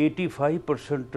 85%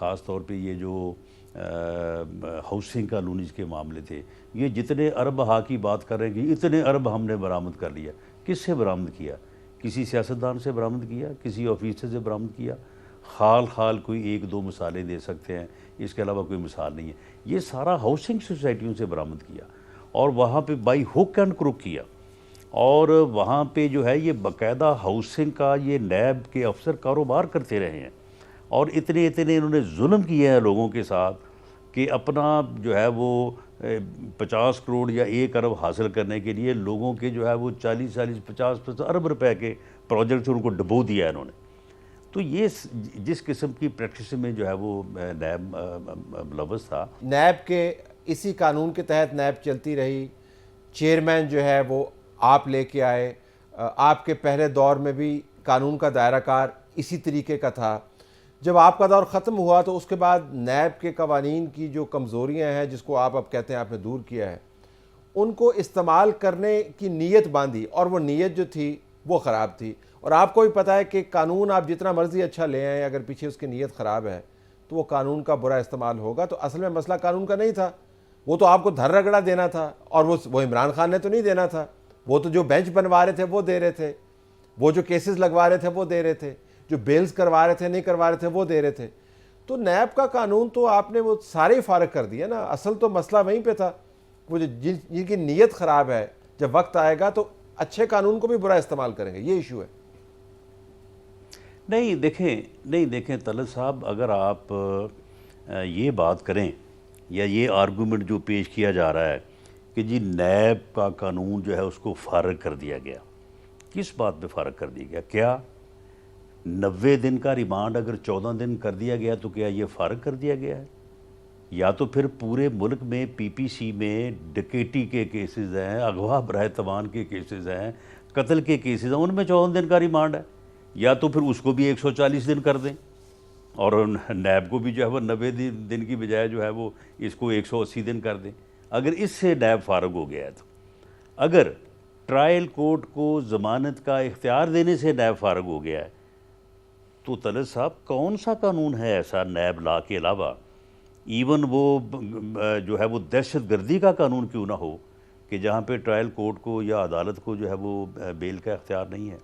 خاص طور پہ یہ جو ہاؤسنگ کا لونیج کے معاملے تھے، یہ جتنے ارب ہا کی بات کر رہے ہیں کہ اتنے ارب ہم نے برآمد کر لیا، کس سے برآمد کیا؟ کسی سیاستدان سے برآمد کیا، کسی آفیسر سے برآمد کیا؟ خال کوئی ایک دو مثالیں دے سکتے ہیں، اس کے علاوہ کوئی مثال نہیں ہے۔ یہ سارا ہاؤسنگ سوسائٹیوں سے برآمد کیا اور وہاں پہ بائی ہک اینڈ کروک کیا، اور وہاں پہ جو ہے یہ باقاعدہ ہاؤسنگ کا یہ نیب کے افسر کاروبار کرتے رہے ہیں، اور اتنے انہوں نے ظلم کیے ہیں لوگوں کے ساتھ کہ اپنا جو ہے وہ 50 کروڑ یا 1 ارب حاصل کرنے کے لیے لوگوں کے جو ہے وہ 40 ارب روپے کے پروجیکٹس ان کو ڈبو دیا ہے انہوں نے۔ تو یہ جس قسم کی پریکٹس میں جو ہے وہ نیب ملوث تھا۔ نیب کے اسی قانون کے تحت نیب چلتی رہی، چیئرمین جو ہے وہ آپ لے کے آئے، آپ کے پہلے دور میں بھی قانون کا دائرہ کار اسی طریقے کا تھا۔ جب آپ کا دور ختم ہوا تو اس کے بعد نیب کے قوانین کی جو کمزوریاں ہیں، جس کو آپ اب کہتے ہیں آپ نے دور کیا ہے، ان کو استعمال کرنے کی نیت باندھی، اور وہ نیت جو تھی وہ خراب تھی۔ اور آپ کو بھی پتہ ہے کہ قانون آپ جتنا مرضی اچھا لے آئیں، اگر پیچھے اس کی نیت خراب ہے تو وہ قانون کا برا استعمال ہوگا۔ تو اصل میں مسئلہ قانون کا نہیں تھا، وہ تو آپ کو دھر رگڑا دینا تھا، اور وہ عمران خان نے تو نہیں دینا تھا، وہ تو جو بینچ بنوا رہے تھے وہ دے رہے تھے، وہ جو کیسز لگوا رہے تھے وہ دے رہے تھے، جو بیلز کروا رہے تھے نہیں کروا رہے تھے وہ دے رہے تھے۔ تو نیب کا قانون تو آپ نے وہ سارے فارغ کر دیا نا، اصل تو مسئلہ وہیں پہ تھا۔ وہ جن کی نیت خراب ہے، جب وقت آئے گا تو اچھے قانون کو بھی برا استعمال کریں گے، یہ ایشو ہے۔ نہیں دیکھیں طلعت صاحب، اگر آپ یہ بات کریں یا یہ آرگومنٹ جو پیش کیا جا رہا ہے کہ جی نیب کا قانون جو ہے اس کو فارغ کر دیا گیا، کس بات پہ فارغ کر دیا گیا؟ کیا 90 دن کا ریمانڈ اگر 14 دن کر دیا گیا تو کیا یہ فارغ کر دیا گیا ہے؟ یا تو پھر پورے ملک میں پی پی سی میں ڈکیٹی کے کیسز ہیں، اغوا برائے تاوان کے کیسز ہیں، قتل کے کیسز ہیں، ان میں 14 دن کا ریمانڈ ہے، یا تو پھر اس کو بھی 140 دن کر دیں، اور نیب کو بھی جو ہے وہ 90 دن کی بجائے جو ہے وہ اس کو 180 دن کر دیں۔ اگر اس سے نیب فارغ ہو گیا ہے تو، اگر ٹرائل کورٹ کو ضمانت کا اختیار دینے سے نیب فارغ ہو گیا ہے، تو طلعت صاحب کون سا قانون ہے ایسا نیب لا کے علاوہ، ایون وہ جو ہے وہ دہشت گردی کا قانون کیوں نہ ہو، کہ جہاں پہ ٹرائل کورٹ کو یا عدالت کو جو ہے وہ بیل کا اختیار نہیں ہے؟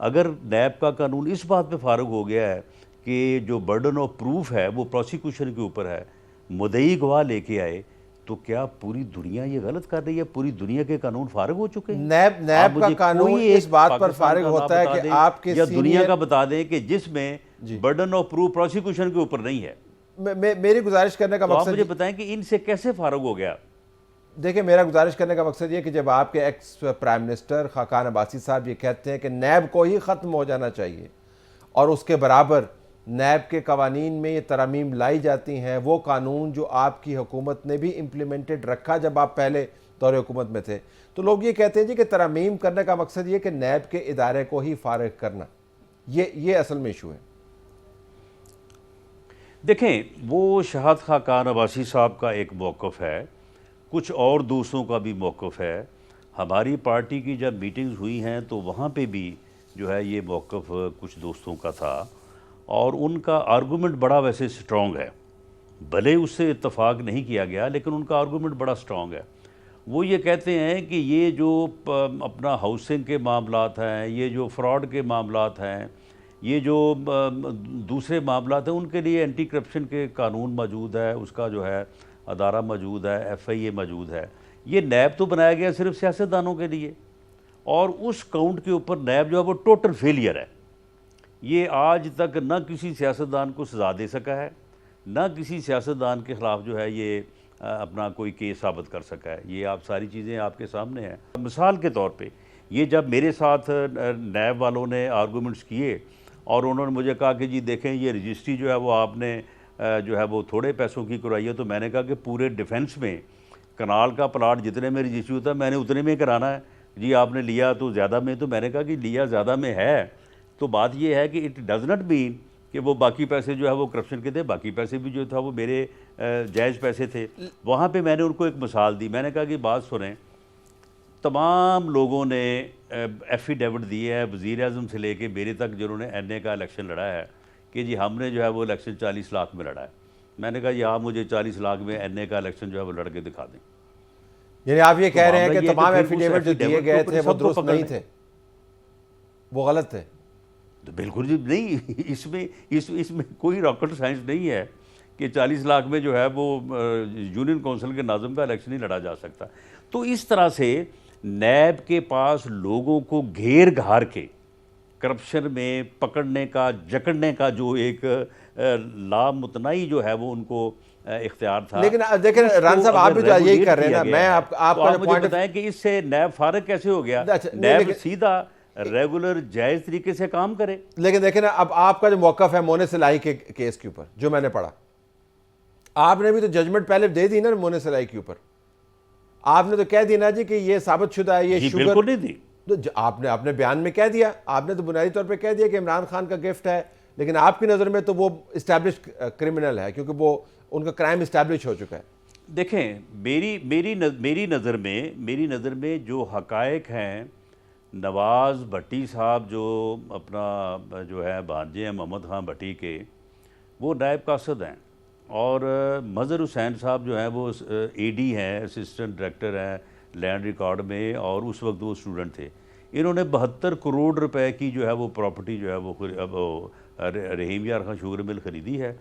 اگر نیب کا قانون اس بات پہ فارغ ہو گیا ہے کہ جو برڈن آف پروف ہے وہ پروسیکیوشن کے اوپر ہے، مدعی گواہ لے کے آئے، تو کیا پوری دنیا یہ غلط کر رہی ہے؟ پوری دنیا کے قانون فارغ ہو چکے ہیں؟ نیب کا قانون اس بات پر فارغ ہوتا ہے کہ آپ کے یا دنیا کا بتا دیں کہ جس میں برڈن آف پروف پروسیکیوشن کے اوپر نہیں ہے۔ میری گزارش کرنے کا تو آپ مقصد مجھے بتائیں کہ ان سے کیسے فارغ ہو گیا؟ دیکھیں، میرا گزارش کرنے کا مقصد یہ کہ جب آپ کے ex prime minister Khaqan Abbasi صاحب یہ کہتے ہیں کہ نیب کو ہی ختم ہو جانا چاہیے، اور اس کے برابر نیب کے قوانین میں یہ ترامیم لائی جاتی ہیں، وہ قانون جو آپ کی حکومت نے بھی امپلیمنٹڈ رکھا جب آپ پہلے دور حکومت میں تھے، تو لوگ یہ کہتے ہیں جی کہ ترامیم کرنے کا مقصد یہ کہ نیب کے ادارے کو ہی فارغ کرنا، یہ اصل میں ایشو ہے۔ دیکھیں، وہ شہاد خاقان عباسی صاحب کا ایک موقف ہے، کچھ اور دوستوں کا بھی موقف ہے۔ ہماری پارٹی کی جب میٹنگز ہوئی ہیں تو وہاں پہ بھی جو ہے یہ موقف کچھ دوستوں کا تھا، اور ان کا آرگومنٹ بڑا ویسے سٹرونگ ہے، بھلے اس سے اتفاق نہیں کیا گیا لیکن ان کا آرگومنٹ بڑا سٹرونگ ہے۔ وہ یہ کہتے ہیں کہ یہ جو اپنا ہاؤسنگ کے معاملات ہیں، یہ جو فراڈ کے معاملات ہیں، یہ جو دوسرے معاملات ہیں، ان کے لیے اینٹی کرپشن کے قانون موجود ہے، اس کا جو ہے ادارہ موجود ہے، ایف آئی اے موجود ہے۔ یہ نیب تو بنایا گیا صرف سیاستدانوں کے لیے، اور اس کاؤنٹ کے اوپر نیب جو ہے وہ ٹوٹل فیلئر ہے۔ یہ آج تک نہ کسی سیاستدان کو سزا دے سکا ہے، نہ کسی سیاستدان کے خلاف جو ہے یہ اپنا کوئی کیس ثابت کر سکا ہے۔ یہ آپ ساری چیزیں آپ کے سامنے ہیں۔ مثال کے طور پہ یہ جب میرے ساتھ نیب والوں نے آرگومنٹس کیے اور انہوں نے مجھے کہا کہ جی دیکھیں یہ رجسٹری جو ہے وہ آپ نے جو ہے وہ تھوڑے پیسوں کی کرائی ہے، تو میں نے کہا کہ پورے ڈیفنس میں کنال کا پلاٹ جتنے میں رجسٹری ہوتا ہے میں نے اتنے میں کرانا ہے، جی آپ نے لیا تو زیادہ میں، تو میں نے کہا کہ لیا زیادہ میں ہے، تو بات یہ ہے کہ اٹ ڈز ناٹ مین کہ وہ باقی پیسے جو ہے وہ کرپشن کے تھے، باقی پیسے بھی جو تھا وہ میرے جائز پیسے تھے۔ وہاں پہ میں نے ان کو ایک مثال دی، میں نے کہا کہ بات سنیں، تمام لوگوں نے ایفیڈیوٹ دیے ہے، وزیر اعظم سے لے کے میرے تک جنہوں نے این اے کا الیکشن لڑا ہے، کہ جی ہم نے جو ہے وہ الیکشن 40 لاکھ میں لڑا ہے. میں نے کہا جی آپ مجھے 40 لاکھ میں این اے کا الیکشن جو ہے وہ لڑ کے دکھا دیں. یعنی آپ یہ تو کہہ رہے ہیں معاملہ کہ یہ ہے تمام پھر اس ایفیڈیوٹ جو دیے affidavit گئے کو تھے پھر وہ سب کو درست پکڑ نہیں لیں. تھے, وہ غلط تھے؟ تو بالکل جی نہیں, اس میں کوئی راکٹ سائنس نہیں ہے کہ 40 لاکھ میں جو ہے وہ یونین کونسل کے ناظم کا الیکشن نہیں لڑا جا سکتا. تو اس طرح سے نیب کے پاس لوگوں کو گھیر گھار کے کرپشن میں پکڑنے کا جکڑنے کا جو ایک لامتناعی جو ہے وہ ان کو اختیار تھا. لیکن دیکھیں اس ران کو صاحب آپ اگر بھی تو یہی ریگولیٹ کر رہے ہیں کیا نا, گیا میں ہے آپ تو کا آپ جو مجھے پوائنٹ, بتائیں کہ اس سے نیب فارغ کیسے ہو گیا؟ اچھا نہیں, نیب لیکن سیدھا ریگولر جائز طریقے سے کام کرے. لیکن دیکھیں نا, اب آپ کا جو موقف ہے مونس الہی کے کیس کے اوپر جو میں نے پڑھا, آپ نے بھی تو ججمنٹ پہلے دے دی نا مونس الہی کے اوپر. آپ نے تو کہہ دیا نا جی کہ یہ ثابت شدہ ہے, یہ جی شوگر, بالکل نہیں دی. تو آپ نے اپنے بیان میں کہہ دیا, آپ نے تو بنیادی طور پہ کہہ دیا کہ عمران خان کا گفٹ ہے, لیکن آپ کی نظر میں تو وہ اسٹیبلش کرمنل ہے کیونکہ وہ ان کا کرائم اسٹیبلش ہو چکا ہے. دیکھیں میری نظر میں جو حقائق ہیں, نواز بھٹی صاحب جو اپنا جو ہے بھانجے ہیں محمد خان بھٹی کے, وہ نائب قاصد ہیں, اور مظہر حسین صاحب جو ہیں وہ اے ڈی ہیں, اسسٹنٹ ڈائریکٹر ہیں لینڈ ریکارڈ میں, اور اس وقت وہ اسٹوڈنٹ تھے. انہوں نے 72 کروڑ روپے کی جو ہے وہ پراپرٹی جو ہے وہ رحیم یار خان شوگر مل خریدی ہے,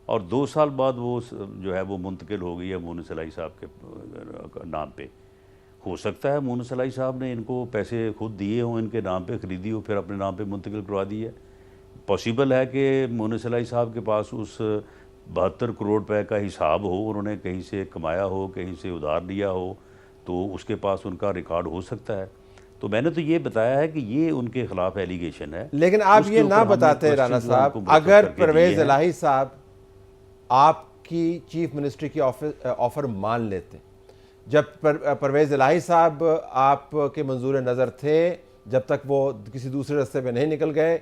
اور 2 سال بعد وہ جو ہے وہ منتقل ہو گئی ہے مونس الہی صاحب کے نام پہ. ہو سکتا ہے مونس الہی صاحب نے ان کو پیسے خود دیے ہوں, ان کے نام پہ خریدی ہو, پھر اپنے نام پہ منتقل کروا دی ہے. پاسبل ہے کہ مونس الہی صاحب کے پاس اس 72 کروڑ روپے کا حساب ہو, انہوں نے کہیں سے کمایا ہو, کہیں سے ادھار لیا ہو, تو اس کے پاس ان کا ریکارڈ ہو سکتا ہے. تو میں نے تو یہ بتایا ہے کہ یہ ان کے خلاف ایلیگیشن ہے. لیکن آپ یہ نہ بتاتے رانا صاحب, اگر پرویز الہی صاحب آپ کی چیف منسٹری کی آفر مان لیتے, جب پرویز الہی صاحب آپ کے منظور نظر تھے, جب تک وہ کسی دوسرے راستے پہ نہیں نکل گئے,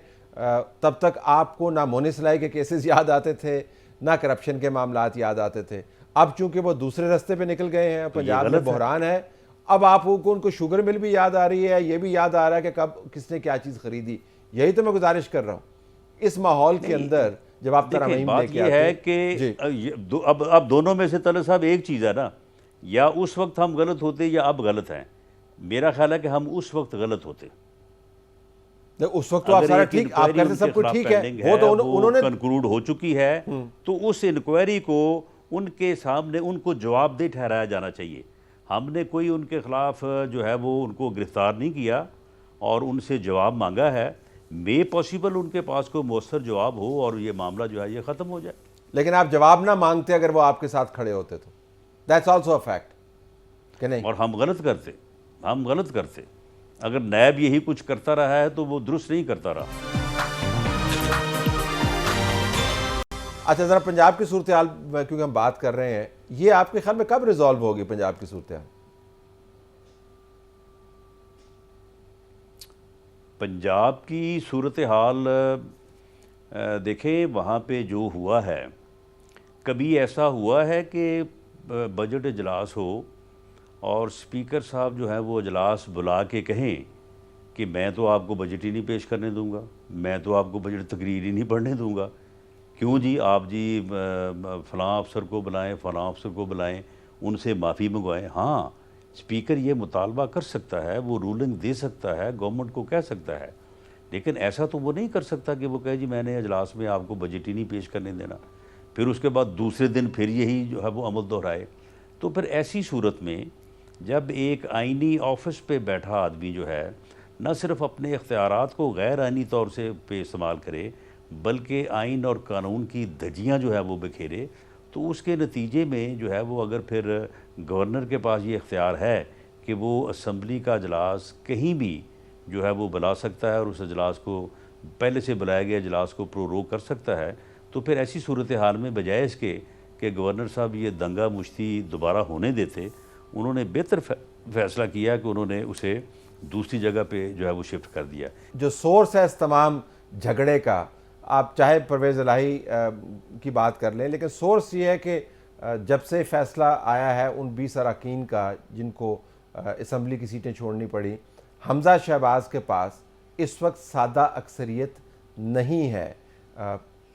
تب تک آپ کو نہ مونس الہی کے کیسز یاد آتے تھے, نہ کرپشن کے معاملات یاد آتے تھے. اب چونکہ وہ دوسرے راستے پہ نکل گئے ہیں, پنجاب میں بحران ہے, اب آپ کو ان کو شوگر مل بھی یاد آ رہی ہے, یہ بھی یاد آ رہا ہے کہ کب کس نے کیا چیز خریدی. یہی تو میں گزارش کر رہا ہوں اس ماحول کے اندر جب آپ ترامیم لے کے آتے. بات یہ ہے کہ اب دونوں میں سے طلعت صاحب ایک چیز ہے نا, یا اس وقت ہم غلط ہوتے یا اب غلط ہیں. میرا خیال ہے کہ ہم اس وقت غلط ہوتے. اس وقت تو آپ سارا ٹھیک, آپ کہتے سب کچھ ٹھیک ہے, وہ تو انہوں نے کنکلوڈ ہو چکی ہے, تو اس انکوائری کو ان کے سامنے ان کو جواب دہ ٹھہرایا جانا چاہیے. ہم نے کوئی ان کے خلاف جو ہے وہ ان کو گرفتار نہیں کیا اور ان سے جواب مانگا ہے. میں پاسبل ان کے پاس کوئی مؤثر جواب ہو اور یہ معاملہ جو ہے یہ ختم ہو جائے. لیکن آپ جواب نہ مانگتے اگر وہ آپ کے ساتھ کھڑے ہوتے تو دیٹس آلسو اے فیکٹ کہ نہیں. اور ہم غلط کرتے. اگر نیب یہی کچھ کرتا رہا ہے تو وہ درست نہیں کرتا رہا. اچھا ذرا پنجاب کی صورتحال کیونکہ ہم بات کر رہے ہیں, یہ آپ کے خیال میں کب ریزالو ہوگی پنجاب کی صورتحال؟ پنجاب کی صورتحال دیکھیں وہاں پہ جو ہوا ہے, کبھی ایسا ہوا ہے کہ بجٹ اجلاس ہو اور اسپیکر صاحب جو ہیں وہ اجلاس بلا کے کہیں کہ میں تو آپ کو بجٹ ہی نہیں پیش کرنے دوں گا, میں تو آپ کو بجٹ تقریر ہی نہیں پڑھنے دوں گا. کیوں جی, آپ جی فلاں افسر کو بلائیں, فلاں افسر کو بلائیں, ان سے معافی منگوائیں. ہاں اسپیکر یہ مطالبہ کر سکتا ہے, وہ رولنگ دے سکتا ہے, گورنمنٹ کو کہہ سکتا ہے, لیکن ایسا تو وہ نہیں کر سکتا کہ وہ کہے جی میں نے اجلاس میں آپ کو بجٹ ہی نہیں پیش کرنے دینا, پھر اس کے بعد دوسرے دن پھر یہی جو ہے وہ عمل دہرائے. تو پھر ایسی صورت میں جب ایک آئینی آفس پہ بیٹھا آدمی جو ہے نہ صرف اپنے اختیارات کو غیر آئینی طور سے پہ استعمال کرے بلکہ آئین اور قانون کی دھجیاں جو ہے وہ بکھیرے, تو اس کے نتیجے میں جو ہے وہ اگر پھر گورنر کے پاس یہ اختیار ہے کہ وہ اسمبلی کا اجلاس کہیں بھی جو ہے وہ بلا سکتا ہے اور اس اجلاس کو پہلے سے بلائے گئے اجلاس کو پروروگ کر سکتا ہے, تو پھر ایسی صورتحال میں بجائے اس کے کہ گورنر صاحب یہ دنگا مشتی دوبارہ ہونے دیتے, انہوں نے بہتر فیصلہ کیا کہ انہوں نے اسے دوسری جگہ پہ جو ہے وہ شفٹ کر دیا. جو سورس ہے اس تمام جھگڑے کا, آپ چاہے پرویز الہی کی بات کر لیں, لیکن سورس یہ ہے کہ جب سے فیصلہ آیا ہے ان 20 اراکین کا جن کو اسمبلی کی سیٹیں چھوڑنی پڑی, حمزہ شہباز کے پاس اس وقت سادہ اکثریت نہیں ہے.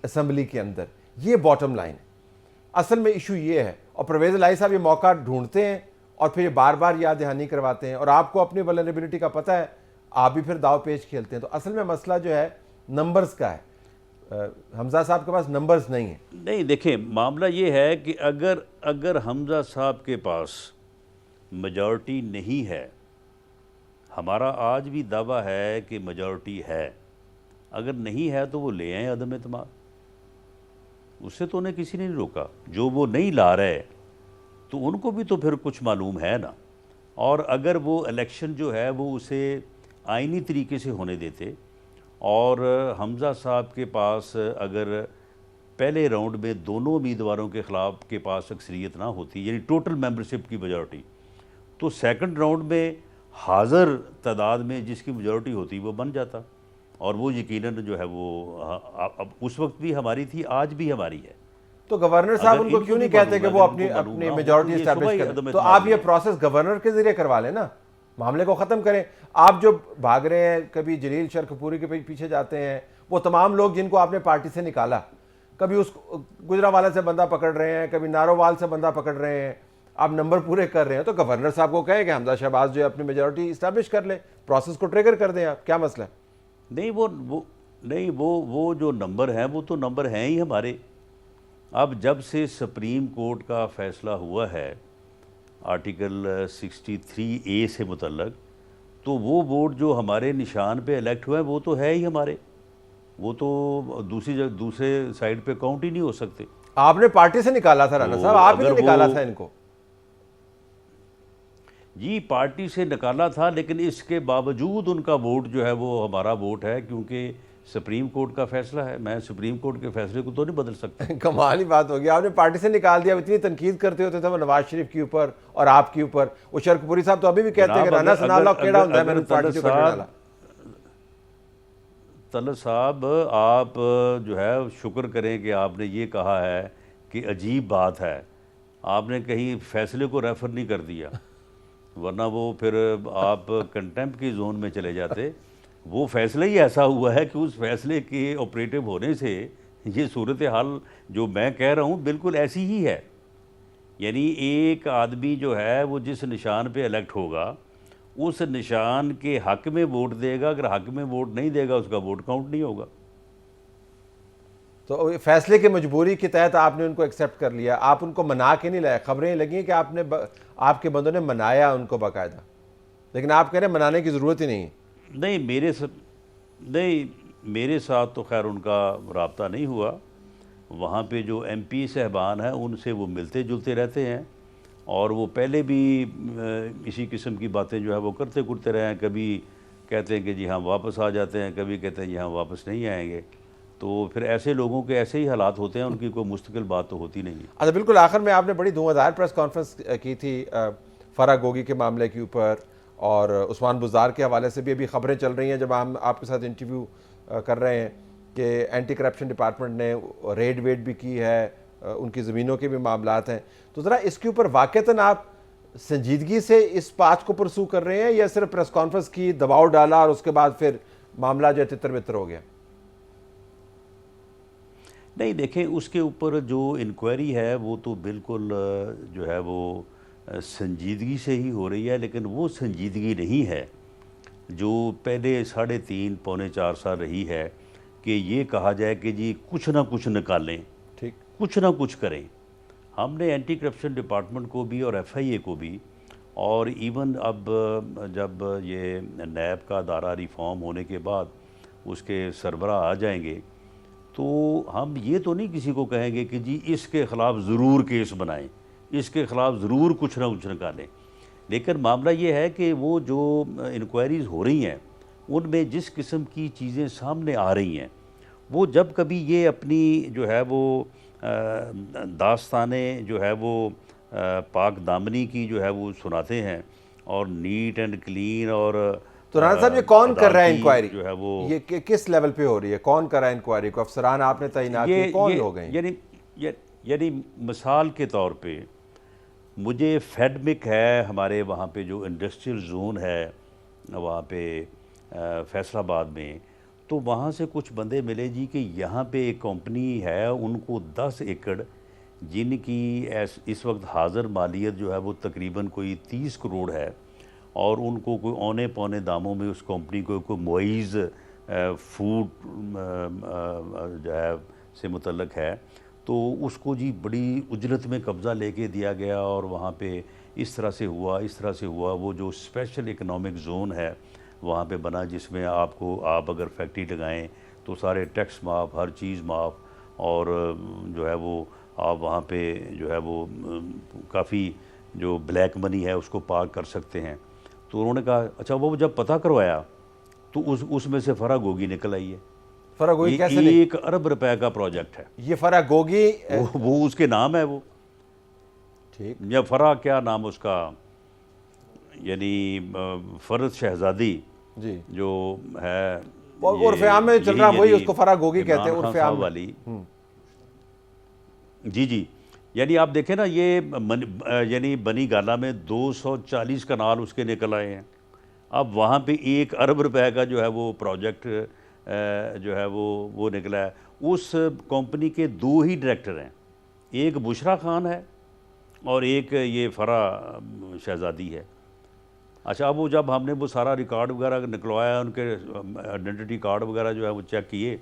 اسمبلی کے اندر. یہ باٹم لائن ہے. اصل میں ایشو یہ ہے, اور پرویز الہی صاحب یہ موقع ڈھونڈتے ہیں اور پھر یہ بار بار یاد دہانی کرواتے ہیں, اور آپ کو اپنی ولنریبلٹی کا پتہ ہے, آپ بھی پھر داؤ پیچ کھیلتے ہیں. تو اصل میں مسئلہ جو ہے نمبرز کا ہے. حمزہ صاحب کے پاس نمبرز نہیں ہیں. نہیں دیکھیں, معاملہ یہ ہے کہ اگر حمزہ صاحب کے پاس میجورٹی نہیں ہے, ہمارا آج بھی دعویٰ ہے کہ میجورٹی ہے, اگر نہیں ہے تو وہ لے آئیں عدم اعتماد. اس سے تو انہیں کسی نے نہیں روکا. جو وہ نہیں لا رہے تو ان کو بھی تو پھر کچھ معلوم ہے نا. اور اگر وہ الیکشن جو ہے وہ اسے آئینی طریقے سے ہونے دیتے, اور حمزہ صاحب کے پاس اگر پہلے راؤنڈ میں دونوں امیدواروں کے خلاف کے پاس اکثریت نہ ہوتی, یعنی ٹوٹل ممبرشپ کی میجورٹی, تو سیکنڈ راؤنڈ میں حاضر تعداد میں جس کی میجورٹی ہوتی وہ بن جاتا. اور وہ یقیناً جو ہے وہ اس وقت بھی ہماری تھی, آج بھی ہماری ہے. تو گورنر صاحب ان کو کیوں نہیں کہتے کہ وہ اپنی میجورٹی اسٹیبلش کریں؟ تو آپ یہ پروسیس گورنر کے ذریعے کروا لیں نا, معاملے کو ختم کریں. آپ جو بھاگ رہے ہیں, کبھی جلیل شرکپوری کے پیچھے جاتے ہیں, وہ تمام لوگ جن کو آپ نے پارٹی سے نکالا, کبھی اس گجرانوالہ سے بندہ پکڑ رہے ہیں, کبھی نارووال سے بندہ پکڑ رہے ہیں, آپ نمبر پورے کر رہے ہیں, تو گورنر صاحب کو کہیں کہ حمزہ شہباز جو ہے اپنی میجورٹی اسٹیبلش کر لیں, پروسیس کو ٹریگر کر دیں. آپ کیا مسئلہ ہے؟ نہیں وہ جو نمبر ہیں وہ تو نمبر ہیں ہی ہمارے. اب جب سے سپریم کورٹ کا فیصلہ ہوا ہے آرٹیکل 63A سے متعلق, تو وہ ووٹ جو ہمارے نشان پہ الیکٹ ہوئے ہیں وہ تو ہے ہی ہمارے, وہ تو دوسرے سائڈ پہ کاؤنٹ ہی نہیں ہو سکتے. آپ نے پارٹی سے نکالا تھا رانا صاحب, آپ ہی نے نکالا تھا ان کو. جی پارٹی سے نکالا تھا, لیکن اس کے باوجود ان کا ووٹ جو ہے وہ ہمارا ووٹ ہے, کیونکہ سپریم کورٹ کا فیصلہ ہے. میں سپریم کورٹ کے فیصلے کو تو نہیں بدل سکتا. کمال ہی بات ہوگی, آپ نے پارٹی سے نکال دیا. اتنی تنقید کرتے ہوتے تھے وہ نواز شریف کے اوپر اور آپ کے اوپر. وہ شرکپوری صاحب تو ابھی بھی کہتے ہیں کہ رانا سنا اللہ کیڑا ہوتا ہے, میں نے پارٹی سے کٹنے ڈالا. طلعت صاحب آپ جو ہے شکر کریں کہ آپ نے یہ کہا ہے کہ عجیب بات ہے, آپ نے کہیں فیصلے کو ریفر نہیں کر دیا, ورنہ وہ پھر آپ کنٹیمپٹ کی زون میں چلے جاتے. وہ فیصلہ ہی ایسا ہوا ہے کہ اس فیصلے کے آپریٹو ہونے سے یہ صورتحال جو میں کہہ رہا ہوں بالکل ایسی ہی ہے. یعنی ایک آدمی جو ہے وہ جس نشان پہ الیکٹ ہوگا اس نشان کے حق میں ووٹ دے گا, اگر حق میں ووٹ نہیں دے گا اس کا ووٹ کاؤنٹ نہیں ہوگا. تو فیصلے کی مجبوری کے تحت آپ نے ان کو ایکسیپٹ کر لیا, آپ ان کو منا کے نہیں لائے. خبریں لگیں کہ آپ کے بندوں نے منایا ان کو باقاعدہ, لیکن آپ کہہ رہے ہیں منانے کی ضرورت ہی نہیں. نہیں میرے ساتھ تو خیر ان کا رابطہ نہیں ہوا. وہاں پہ جو ایم پی صاحبان ہیں ان سے وہ ملتے جلتے رہتے ہیں, اور وہ پہلے بھی اسی قسم کی باتیں جو ہے وہ کرتے رہے ہیں. کبھی کہتے ہیں کہ جی ہم واپس آ جاتے ہیں, کبھی کہتے ہیں جی ہم واپس نہیں آئیں گے. تو پھر ایسے لوگوں کے ایسے ہی حالات ہوتے ہیں, ان کی کوئی مستقل بات تو ہوتی نہیں ہے. اچھا بالکل آخر میں آپ نے بڑی دھواں پریس کانفرنس کی تھی فرح گوگی کے معاملے کے اوپر, اور عثمان بزدار کے حوالے سے بھی ابھی خبریں چل رہی ہیں جب ہم آپ کے ساتھ انٹرویو کر رہے ہیں کہ اینٹی کرپشن ڈپارٹمنٹ نے ریڈ ویڈ بھی کی ہے, ان کی زمینوں کے بھی معاملات ہیں. تو ذرا اس کے اوپر واقعتاً آپ سنجیدگی سے اس بات کو پرسو کر رہے ہیں, یا صرف پریس کانفرنس کی, دباؤ ڈالا اور اس کے بعد پھر معاملہ جو ہے تتر بتر ہو گیا؟ نہیں دیکھیں, اس کے اوپر جو انکوائری ہے وہ تو بالکل جو ہے وہ سنجیدگی سے ہی ہو رہی ہے, لیکن وہ سنجیدگی نہیں ہے جو پہلے 3.5 پونے 4 سال رہی ہے کہ یہ کہا جائے کہ جی کچھ نہ کچھ نکالیں, ٹھیک, کچھ نہ کچھ کریں. ہم نے اینٹی کرپشن ڈپارٹمنٹ کو بھی اور ایف آئی اے کو بھی, اور ایون اب جب یہ نیب کا ادارہ ریفارم ہونے کے بعد اس کے سربراہ آ جائیں گے, تو ہم یہ تو نہیں کسی کو کہیں گے کہ جی اس کے خلاف ضرور کیس بنائیں, اس کے خلاف ضرور کچھ نہ کچھ نکالیں. لیکن معاملہ یہ ہے کہ وہ جو انکوائریز ہو رہی ہیں ان میں جس قسم کی چیزیں سامنے آ رہی ہیں, وہ جب کبھی یہ اپنی جو ہے وہ داستانیں جو ہے وہ پاک دامنی کی جو ہے وہ سناتے ہیں, اور نیٹ اینڈ کلین, اور تو رانا صاحب یہ کون کر رہا ہے انکوائری جو ہے وہ, یہ کس لیول پہ ہو رہی ہے, کون کر رہا ہے انکوائری کو؟ افسران آپ نے تعینات کیے, کون لوگ ہیں؟ یعنی مثال کے طور پہ مجھے فیڈمک ہے ہمارے وہاں پہ جو انڈسٹریل زون ہے وہاں پہ فیصل آباد میں, تو وہاں سے کچھ بندے ملے جی کہ یہاں پہ ایک کمپنی ہے، ان کو 10 ایکڑ جن کی اس وقت حاضر مالیت جو ہے وہ تقریباً کوئی 30 کروڑ ہے، اور ان کو کوئی اونے پونے داموں میں اس کمپنی کو کوئی معیز فوڈ جو ہے سے متعلق ہے، تو اس کو جی بڑی اجرت میں قبضہ لے کے دیا گیا، اور وہاں پہ اس طرح سے ہوا وہ جو اسپیشل اکنامک زون ہے وہاں پہ بنا، جس میں آپ اگر فیکٹری لگائیں تو سارے ٹیکس معاف، ہر چیز معاف، اور جو ہے وہ آپ وہاں پہ جو ہے وہ کافی جو بلیک منی ہے اس کو پارک کر سکتے ہیں۔ تو انہوں نے کہا اچھا، وہ جب پتہ کروایا تو اس میں سے فراگوگی نکل آئی ہے۔ فراگوگی یہ کیسے 1 ارب روپے کا پروجیکٹ ہے، یہ فراگوگی وہ اس کے نام ہے، وہ ٹھیک یا فرا کیا نام اس کا، یعنی فرد شہزادی جی، جو ہے، عرف عام میں چل رہا وہی اس کو فراگوگی کہتے ہیں عمران عرف خان عام صاحب میں۔ والی، جی، یعنی آپ دیکھیں نا، یہ یعنی بنی گالا میں 240 کنال اس کے نکل آئے ہیں۔ اب وہاں پہ 1 ارب روپے کا جو ہے وہ پروجیکٹ جو ہے وہ نکلا ہے۔ اس کمپنی کے 2 ہی ڈائریکٹر ہیں، ایک بشرا خان ہے اور ایک یہ فرا شہزادی ہے۔ اچھا، اب وہ جب ہم نے وہ سارا ریکارڈ وغیرہ نکلوایا، ان کے آئیڈینٹی کارڈ وغیرہ جو ہے وہ چیک کیے،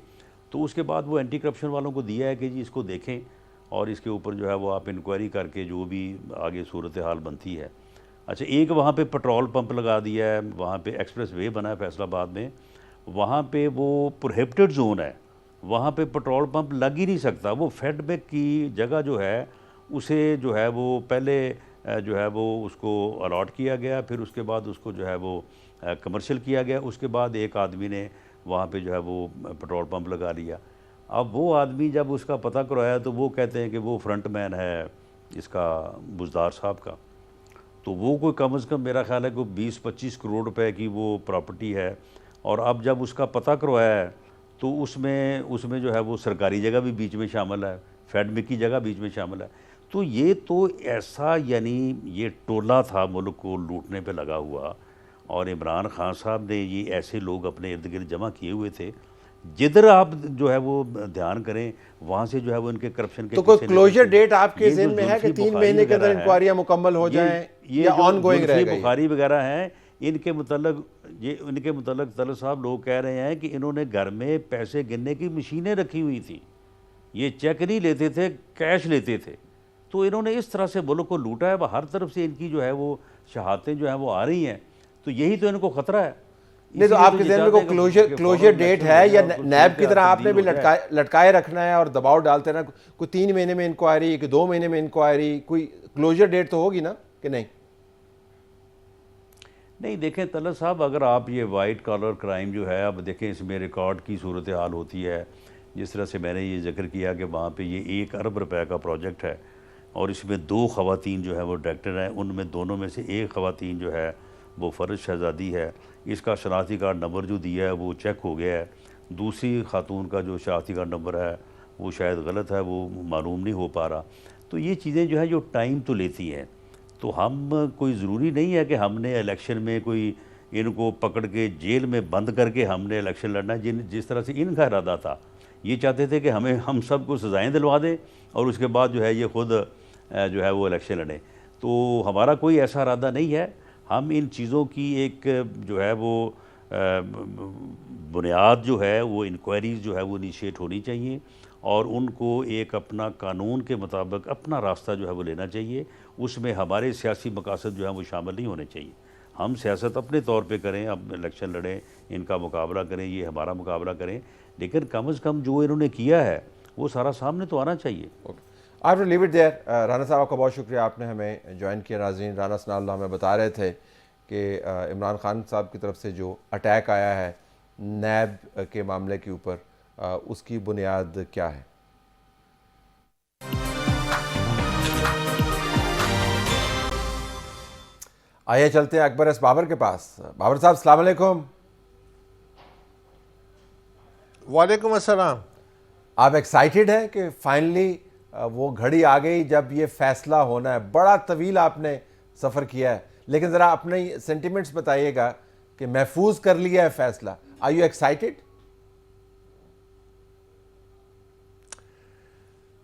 تو اس کے بعد وہ اینٹی کرپشن والوں کو دیا ہے کہ جی اس کو دیکھیں، اور اس کے اوپر جو ہے وہ آپ انکوائری کر کے جو بھی آگے صورتحال بنتی ہے۔ اچھا، ایک وہاں پہ پٹرول پمپ لگا دیا ہے، وہاں پہ ایکسپریس وے بنا ہے فیصل آباد میں، وہاں پہ وہ پروہیبٹڈ زون ہے، وہاں پہ پٹرول پمپ لگ ہی نہیں سکتا۔ وہ فیڈ بیک کی جگہ جو ہے اسے جو ہے وہ پہلے جو ہے وہ اس کو الاٹ کیا گیا، پھر اس کے بعد اس کو جو ہے وہ کمرشل کیا گیا، اس کے بعد ایک آدمی نے وہاں پہ جو ہے وہ پٹرول پمپ لگا لیا۔ اب وہ آدمی جب اس کا پتہ کروایا تو وہ کہتے ہیں کہ وہ فرنٹ مین ہے اس کا بزدار صاحب کا، تو وہ کوئی کم از کم میرا خیال ہے کہ 20-25 کروڑ روپے کی وہ پراپرٹی ہے، اور اب جب اس کا پتہ کروایا ہے تو اس میں جو ہے وہ سرکاری جگہ بھی بیچ میں شامل ہے، فیڈمک کی جگہ بیچ میں شامل ہے۔ تو یہ تو ایسا، یعنی یہ ٹولہ تھا ملک کو لوٹنے پہ لگا ہوا، اور عمران خان صاحب نے یہ ایسے لوگ اپنے ارد گرد جمع کیے ہوئے تھے، جدھر آپ جو ہے وہ دھیان کریں وہاں سے جو ہے وہ ان کے کرپشن کے تو کوئی کلوجر ڈیٹ آپ کے ذہن میں ہے کہ 3 مہینے کے اندر انکوائریاں مکمل ہو جائیں یا آن گوئنگ رہے گا؟ بخاری وغیرہ ہیں ان کے متعلق طلعت صاحب لوگ کہہ رہے ہیں کہ انہوں نے گھر میں پیسے گننے کی مشینیں رکھی ہوئی تھیں، یہ چیک نہیں لیتے تھے، کیش لیتے تھے۔ تو انہوں نے اس طرح سے ملک کو لوٹا ہے، وہ ہر طرف سے ان کی جو ہے وہ شہادتیں جو ہیں وہ آ رہی ہیں، تو یہی تو ان کو خطرہ ہے۔ نہیں تو آپ کے ذہن میں کوئی کلوجر ڈیٹ ہے، یا نیب کی طرح آپ نے بھی لٹکائے رکھنا ہے اور دباؤ ڈالتے رہنا، کوئی 3 مہینے میں انکوائری، کہ 2 مہینے میں انکوائری، کوئی کلوجر ڈیٹ تو ہوگی نا کہ نہیں؟ نہیں دیکھیں طلعت صاحب، اگر آپ یہ وائٹ کالر کرائم جو ہے، اب دیکھیں اس میں ریکارڈ کی صورتحال ہوتی ہے، جس طرح سے میں نے یہ ذکر کیا کہ وہاں پہ یہ 1 ارب روپے کا پروجیکٹ ہے، اور اس میں 2 خواتین جو ہیں وہ ڈائریکٹر ہیں، ان میں دونوں میں سے ایک خواتین جو ہے وہ فرد شہزادی ہے، اس کا شناختی کارڈ نمبر جو دیا ہے وہ چیک ہو گیا ہے، دوسری خاتون کا جو شناختی کارڈ نمبر ہے وہ شاید غلط ہے، وہ معلوم نہیں ہو پا رہا۔ تو یہ چیزیں جو ہیں جو ٹائم تو لیتی ہیں، تو ہم کوئی ضروری نہیں ہے کہ ہم نے الیکشن میں کوئی ان کو پکڑ کے جیل میں بند کر کے ہم نے الیکشن لڑنا ہے، جس طرح سے ان کا ارادہ تھا، یہ چاہتے تھے کہ ہم سب کو سزائیں دلوا دیں اور اس کے بعد جو ہے یہ خود جو ہے وہ الیکشن لڑیں۔ تو ہمارا کوئی ایسا ارادہ نہیں ہے، ہم ان چیزوں کی ایک جو ہے وہ بنیاد جو ہے وہ انکوائریز جو ہے وہ انیشیٹ ہونی چاہیے، اور ان کو ایک اپنا قانون کے مطابق اپنا راستہ جو ہے وہ لینا چاہیے، اس میں ہمارے سیاسی مقاصد جو ہیں وہ شامل نہیں ہونے چاہیے۔ ہم سیاست اپنے طور پہ کریں، اب الیکشن لڑیں، ان کا مقابلہ کریں، یہ ہمارا مقابلہ کریں، لیکن کم از کم جو انہوں نے کیا ہے وہ سارا سامنے تو آنا چاہیے۔ آپ نے لیو اٹ دیئر۔ رانا صاحب کا بہت شکریہ، آپ نے ہمیں جوائن کیا۔ ناظرین، رانا ثناء اللہ ہمیں بتا رہے تھے کہ عمران خان صاحب کی طرف سے جو اٹیک آیا ہے نیب کے معاملے کے اوپر، اس کی بنیاد کیا ہے۔ آئیے چلتے ہیں اکبر ایس بابر کے پاس۔ بابر صاحب السلام علیکم۔ وعلیکم السلام۔ آپ ایکسائٹیڈ ہیں کہ فائنلی وہ گھڑی آ گئی جب یہ فیصلہ ہونا ہے؟ بڑا طویل آپ نے سفر کیا ہے، لیکن ذرا اپنے سینٹیمنٹس بتائیے گا کہ محفوظ کر لیا ہے فیصلہ، آر یو ایکسائٹیڈ؟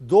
2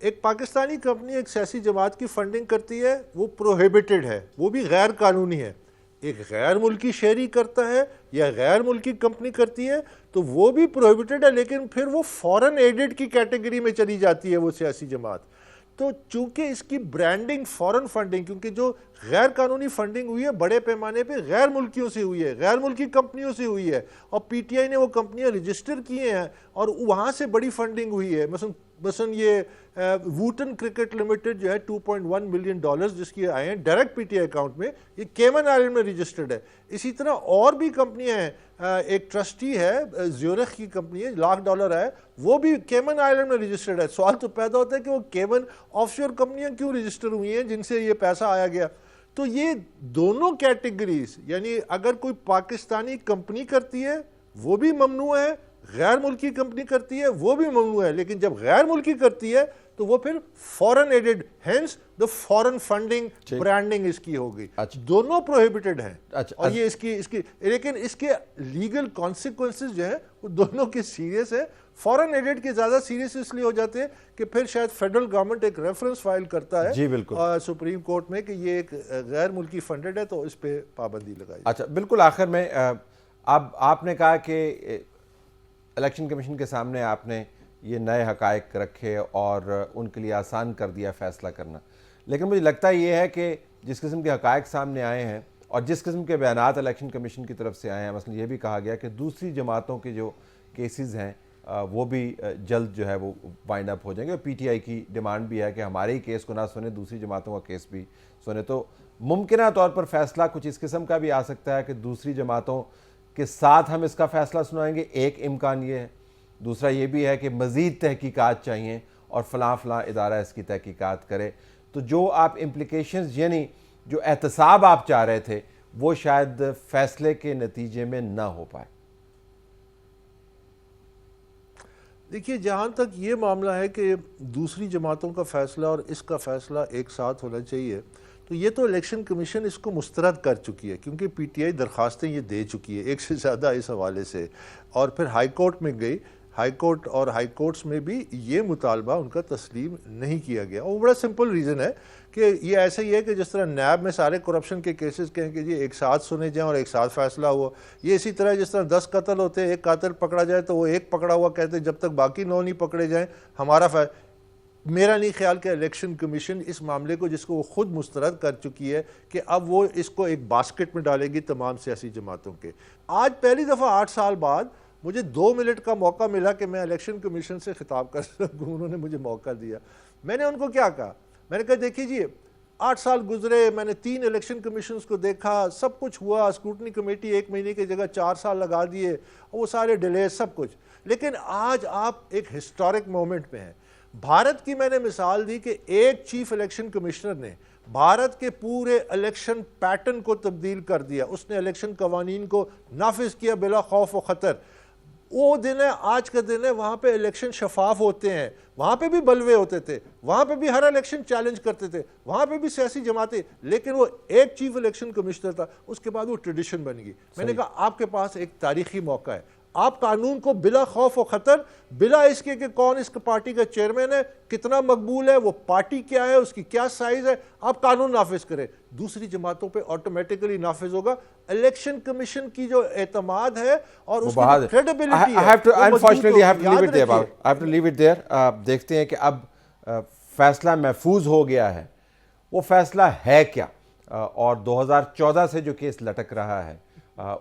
ایک پاکستانی کمپنی ایک سیاسی جماعت کی فنڈنگ کرتی ہے وہ پروہیبٹڈ ہے, وہ بھی غیر قانونی ہے. ایک غیر ملکی شہری کرتا ہے یا غیر ملکی کمپنی کرتی ہے تو وہ بھی پروہیبٹڈ ہے, لیکن پھر وہ فورن ایڈڈ کی کیٹیگری میں چلی جاتی ہے وہ سیاسی جماعت. تو چونکہ اس کی برانڈنگ فورن فنڈنگ, کیونکہ جو غیر قانونی فنڈنگ ہوئی ہے بڑے پیمانے پہ غیر ملکیوں سے ہوئی ہے, غیر ملکی کمپنیوں سے ہوئی ہے, اور پی ٹی آئی نے وہ کمپنیاں رجسٹر کیے ہیں اور وہاں سے بڑی فنڈنگ ہوئی ہے. مثلا یہ ووٹن کرکٹ لمیٹڈ جو ہے $2.1 ملین جس کی آئے ہیں direct P T I account میں, یہ کیمن آئلینڈ میں رجسٹرڈ ہے. اسی طرح اور بھی کمپنیاں ہیں, ایک ٹرسٹی ہے زیورخ کی کمپنی ہے, $1,00,000 ہے, وہ بھی کیمن آئلینڈ میں رجسٹرڈ ہے. سوال تو پیدا ہوتا ہے کہ وہ کیمن آف شور کمپنیاں کیوں رجسٹر ہوئی ہیں جن سے یہ پیسہ آیا گیا. تو یہ دونوں کیٹیگریز, یعنی اگر کوئی پاکستانی کمپنی کرتی ہے وہ بھی ممنوع ہے, غیر ملکی کمپنی کرتی ہے وہ بھی ممنوع ہے, لیکن جب غیر ملکی کرتی ہے تو وہ پھر foreign aided, hence the foreign funding branding اس کی ہوگی. دونوں پروہیبٹڈ ہیں, اور یہ اس کی لیکن اس کے لیگل کانسیکوینسز جو ہیں وہ دونوں کے سیریس ہیں. فورن ایڈڈ کے زیادہ سیریس اس لیے ہو جاتے ہیں کہ پھر شاید فیڈرل گورنمنٹ ایک ریفرنس فائل کرتا ہے جی بالکل سپریم کورٹ میں کہ یہ ایک غیر ملکی فنڈڈ ہے تو اس پہ پابندی لگائی. اچھا بالکل. آخر میں اب آپ نے کہا کہ الیکشن کمیشن کے سامنے آپ نے یہ نئے حقائق رکھے اور ان کے لیے آسان کر دیا فیصلہ کرنا, لیکن مجھے لگتا یہ ہے کہ جس قسم کے حقائق سامنے آئے ہیں اور جس قسم کے بیانات الیکشن کمیشن کی طرف سے آئے ہیں, مثلا یہ بھی کہا گیا کہ دوسری جماعتوں کے جو کیسز ہیں وہ بھی جلد جو ہے وہ وائنڈ اپ ہو جائیں گے, اور پی ٹی آئی کی ڈیمانڈ بھی ہے کہ ہمارے ہی کیس کو نہ سنیں, دوسری جماعتوں کا کیس بھی سنیں. تو ممکنہ طور پر فیصلہ کچھ اس قسم کا بھی آ سکتا ہے کہ دوسری جماعتوں کے ساتھ ہم اس کا فیصلہ سنائیں گے, ایک امکان یہ ہے. دوسرا یہ بھی ہے کہ مزید تحقیقات چاہیے اور فلاں فلاں ادارہ اس کی تحقیقات کرے. تو جو آپ امپلیکیشنز, یعنی جو احتساب آپ چاہ رہے تھے وہ شاید فیصلے کے نتیجے میں نہ ہو پائے. دیکھیے, جہاں تک یہ معاملہ ہے کہ دوسری جماعتوں کا فیصلہ اور اس کا فیصلہ ایک ساتھ ہونا چاہیے, تو یہ تو الیکشن کمیشن اس کو مسترد کر چکی ہے, کیونکہ پی ٹی آئی درخواستیں یہ دے چکی ہے ایک سے زیادہ اس حوالے سے, اور پھر ہائی کورٹ میں گئی, ہائی کورٹ اور ہائی کورٹس میں بھی یہ مطالبہ ان کا تسلیم نہیں کیا گیا. اور وہ بڑا سمپل ریزن ہے کہ یہ ایسا ہی ہے کہ جس طرح نیب میں سارے کرپشن کے کیسز کہیں کہ جی ایک ساتھ سنے جائیں اور ایک ساتھ فیصلہ ہوا, یہ اسی طرح جس طرح 10 قتل ہوتے ہیں, ایک قاتل پکڑا جائے تو وہ ایک پکڑا ہوا کہتے ہیں جب تک باقی 9 نہیں پکڑے جائیں ہمارا میرا نہیں خیال کہ الیکشن کمیشن اس معاملے کو, جس کو وہ خود مسترد کر چکی ہے, کہ اب وہ اس کو ایک باسکٹ میں ڈالے گی تمام سیاسی جماعتوں کے. آج پہلی دفعہ 8 سال بعد مجھے 2 منٹ کا موقع ملا کہ میں الیکشن کمیشن سے خطاب کر سکوں. انہوں نے مجھے موقع دیا. میں نے ان کو کیا کہا, میں نے کہا دیکھیے جی 8 سال گزرے, میں نے 3 الیکشن کمیشنز کو دیکھا, سب کچھ ہوا, اسکروٹنی کمیٹی 1 مہینے کی جگہ 4 سال لگا دیے, وہ سارے ڈیلیز سب کچھ, لیکن آج آپ ایک ہسٹورک مومنٹ میں ہیں. بھارت کی میں نے مثال دی کہ ایک چیف الیکشن کمشنر نے بھارت کے پورے الیکشن پیٹرن کو تبدیل کر دیا, اس نے الیکشن قوانین کو نافذ کیا بلا خوف و خطر. وہ دن ہے, آج کا دن ہے, وہاں پہ الیکشن شفاف ہوتے ہیں, وہاں پہ بھی بلوے ہوتے تھے, وہاں پہ بھی ہر الیکشن چیلنج کرتے تھے, وہاں پہ بھی سیاسی جماعتیں, لیکن وہ ایک چیف الیکشن کمشنر تھا, اس کے بعد وہ ٹریڈیشن بن گئی. میں نے کہا آپ کے پاس ایک تاریخی موقع ہے, آپ قانون کو بلا خوف و خطر, بلا اس کے کہ کون اس پارٹی کا چیئرمین ہے, کتنا مقبول ہے, وہ پارٹی کیا ہے, اس کی کیا سائز ہے, آپ قانون نافذ کریں. دوسری جماعتوں پہ آٹومیٹکلی نافذ ہوگا. الیکشن کمیشن کی جو اعتماد ہے اور اس کی کریڈیبلٹی ہے, دیکھتے ہیں کہ اب فیصلہ محفوظ ہو گیا ہے, وہ فیصلہ ہے کیا, اور 2014 سے جو کیس لٹک رہا ہے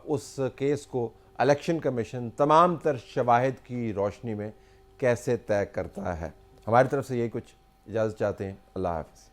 اس کیس کو الیکشن کمیشن تمام تر شواہد کی روشنی میں کیسے طے کرتا ہے. ہماری طرف سے یہی کچھ, اجازت چاہتے ہیں. اللہ حافظ.